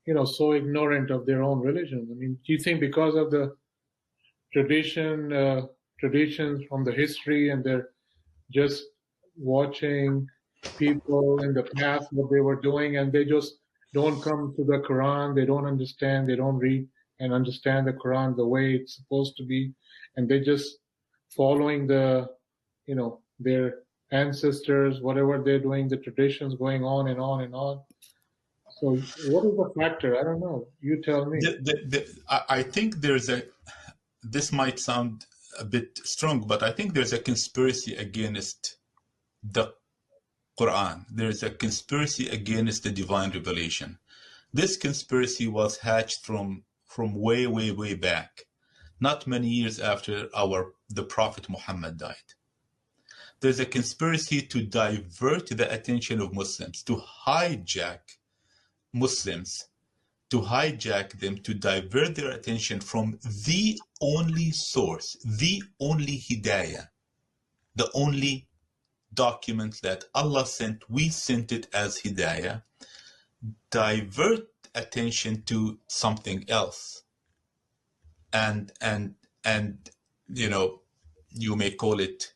so ignorant of their own religion? I mean, do you think because of the traditions from the history, and they're just watching people in the past, what they were doing, and they just don't come to the Quran, they don't understand, they don't read and understand the Quran the way it's supposed to be, and they just following their ancestors, whatever they're doing, the traditions going on and on and on. So what is the factor? I don't know. You tell me. I think this might sound a bit strong, but I think there's a conspiracy against the Quran. There's a conspiracy against the divine revelation. This conspiracy was hatched from way, way, way back, not many years after the Prophet Muhammad died. There's a conspiracy to divert the attention of Muslims, to hijack Muslims, to hijack them, to divert their attention from the only source, the only hidayah, the only document that Allah sent. We sent it as hidayah. Divert attention to something else, and you may call it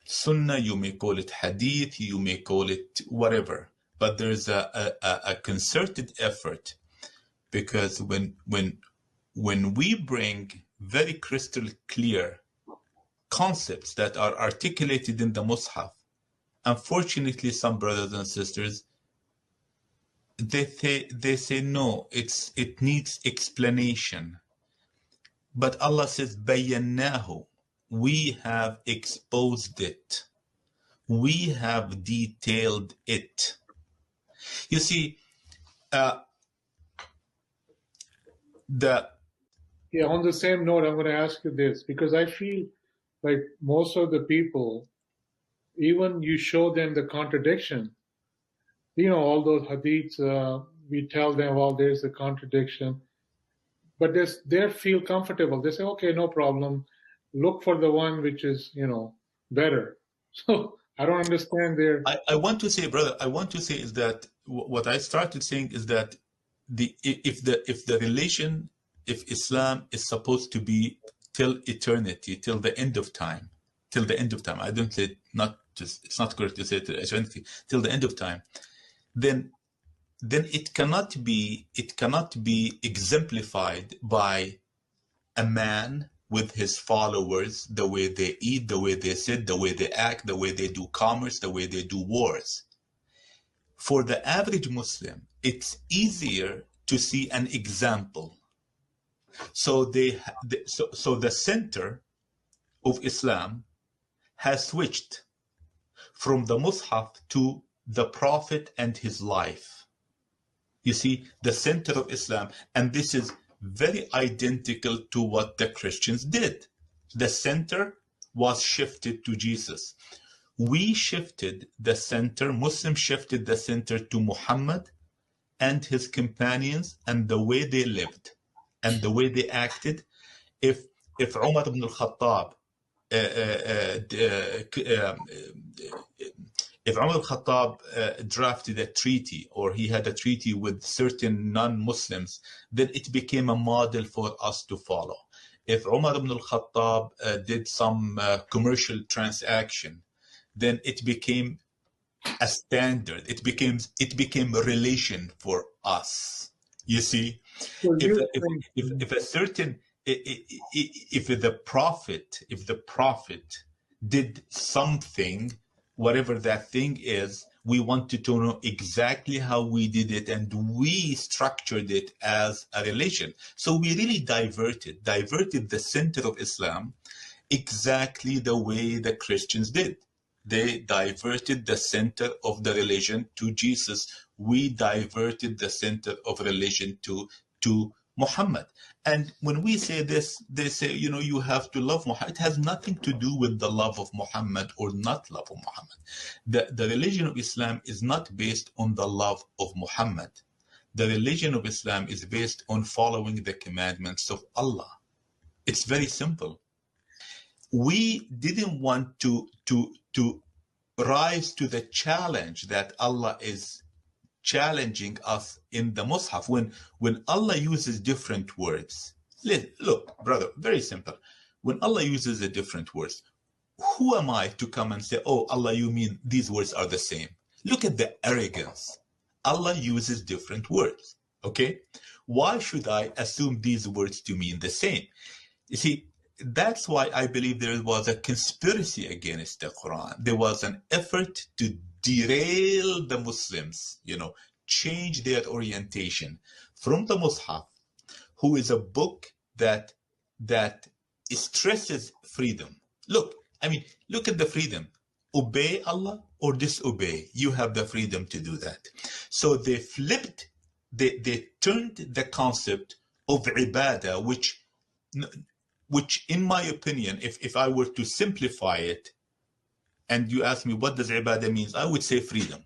Sunnah, you may call it Hadith, you may call it whatever, but there's a concerted effort, because when we bring very crystal clear concepts that are articulated in the Mus'haf, unfortunately, some brothers and sisters, they say no, it needs explanation. But Allah says, "Bayyanahu," we have exposed it, we have detailed it. You see, on the same note, I'm going to ask you this, because I feel like most of the people, even you show them the contradiction, all those hadiths, we tell them, well, there's a contradiction, but they feel comfortable. They say, okay, no problem. Look for the one which is, better. So I don't understand their. I want to say, brother, is that what I started saying is that if Islam is supposed to be till eternity, till the end of time, I don't say it's not correct to say till eternity, till the end of time, then it cannot be exemplified by a man with his followers, the way they eat, the way they sit, the way they act, the way they do commerce, the way they do wars. For the average Muslim, it's easier to see an example. So the center of Islam has switched from the Mus'haf to the Prophet and his life. You see, the center of Islam, and this is very identical to what the Christians did. The center was shifted to Jesus. We shifted the center, Muslims shifted the center to Muhammad and his companions and the way they lived and the way they acted. If Umar ibn al-Khattab if Umar al-Khattab drafted a treaty, or he had a treaty with certain non-Muslims, then it became a model for us to follow. If Umar ibn al-Khattab did some commercial transaction, then it became a standard. It became a relation for us. You see, So if the prophet did something, whatever that thing is, we wanted to know exactly how we did it, and we structured it as a relation. So we really diverted the center of Islam exactly the way the Christians did. They diverted the center of the religion to Jesus. We diverted the center of religion to Muhammad. And when we say this, they say, you have to love Muhammad. It has nothing to do with the love of Muhammad or not love of Muhammad. The religion of Islam is not based on the love of Muhammad. The religion of Islam is based on following the commandments of Allah. It's very simple. We didn't want to rise to the challenge that Allah is challenging us in the Mus'haf when Allah uses different words. Look, brother, very simple. When Allah uses a different words, who am I to come and say, oh, Allah, you mean these words are the same? Look at the arrogance. Allah uses different words, okay? Why should I assume these words to mean the same? You see, that's why I believe there was a conspiracy against the Quran. There was an effort to derail the Muslims, change their orientation from the Mus'haf, who is a book that stresses freedom. Look at the freedom. Obey Allah or disobey. You have the freedom to do that. So they flipped, they turned the concept of ibadah, which in my opinion, if I were to simplify it, and you ask me what does ibadah means, I would say freedom.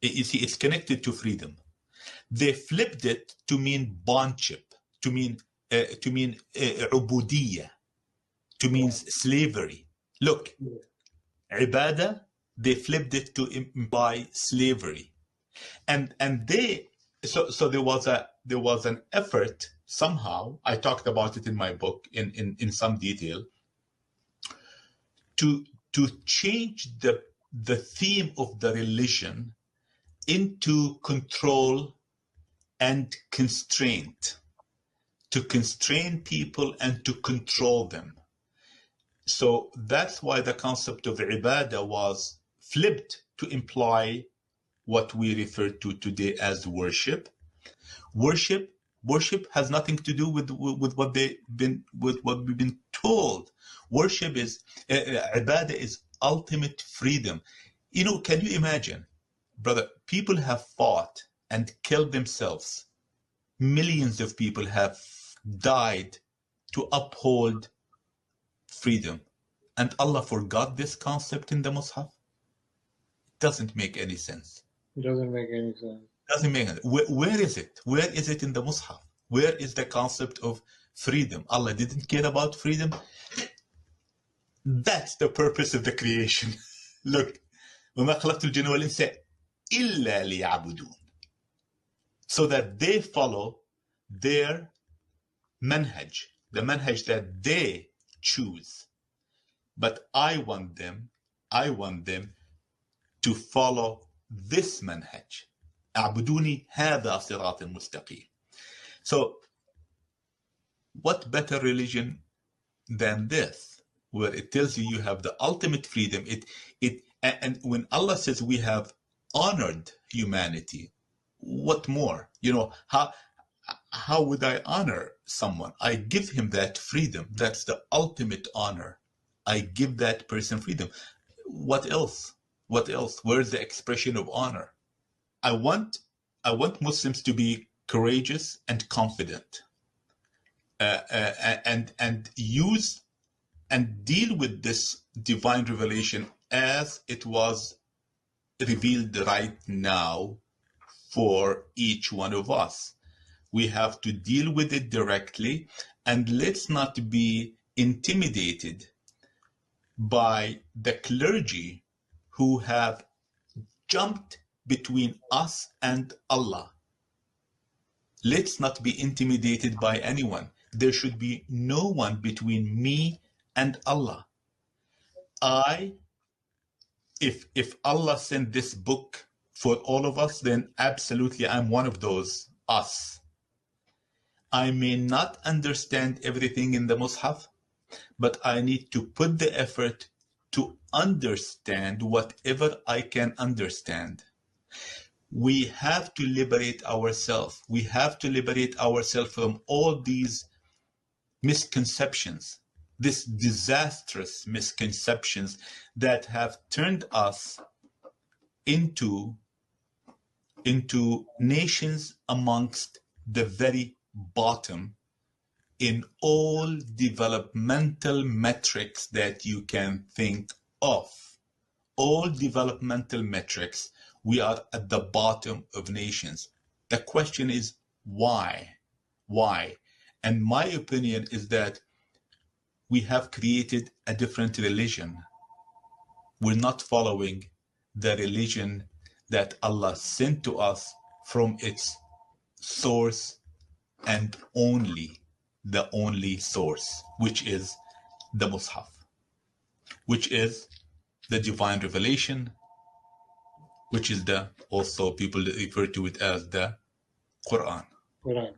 You see, it's connected to freedom. They flipped it to mean bondship, to mean ubudiyya, to mean slavery. Look, ibadah, they flipped it to imply slavery, and so there was an effort somehow. I talked about it in my book in some detail to change the theme of the religion into control and constraint, to constrain people and to control them. So that's why the concept of ibadah was flipped to imply what we refer to today as worship. Worship has nothing to do with what we've been told. Worship is ibadah is ultimate freedom. Can you imagine, brother? People have fought and killed themselves. Millions of people have died to uphold freedom, and Allah forgot this concept in the Mus'haf. It doesn't make any sense. It doesn't make any sense. Doesn't make any. Where is it? Where is it in the Mus'haf? Where is the concept of freedom? Allah didn't care about freedom. That's the purpose of the creation. Look, وَمَا خَلَقْتُ الْجِنَّ وَالْإِنسَ إِلَّا لِيَعْبُدُونَ, so that they follow their manhaj, the manhaj that they choose. But I want them to follow this manhaj. أعبدوني هذا صراط مستقيم. So what better religion than this, where it tells you have the ultimate freedom? And when Allah says we have honored humanity, what more? How would I honor someone? I give him that freedom. That's the ultimate honor. I give that person freedom. What else? What else? Where's the expression of honor? I want Muslims to be courageous and confident, and use and deal with this divine revelation as it was revealed right now for each one of us. We have to deal with it directly, and let's not be intimidated by the clergy who have jumped between us and Allah. Let's not be intimidated by anyone. There should be no one between me and Allah. If Allah sent this book for all of us, then absolutely I'm one of those us. I may not understand everything in the Mus'haf, but I need to put the effort to understand whatever I can understand. We have to liberate ourselves. We have to liberate ourselves from all these misconceptions, these disastrous misconceptions that have turned us into nations amongst the very bottom in all developmental metrics that you can think of. All developmental metrics, we are at the bottom of nations. The question is why? Why? And my opinion is that we have created a different religion. We're not following the religion that Allah sent to us from its source and the only source, which is the Mus'haf, which is the divine revelation, which is also people refer to it as the Quran. Quran.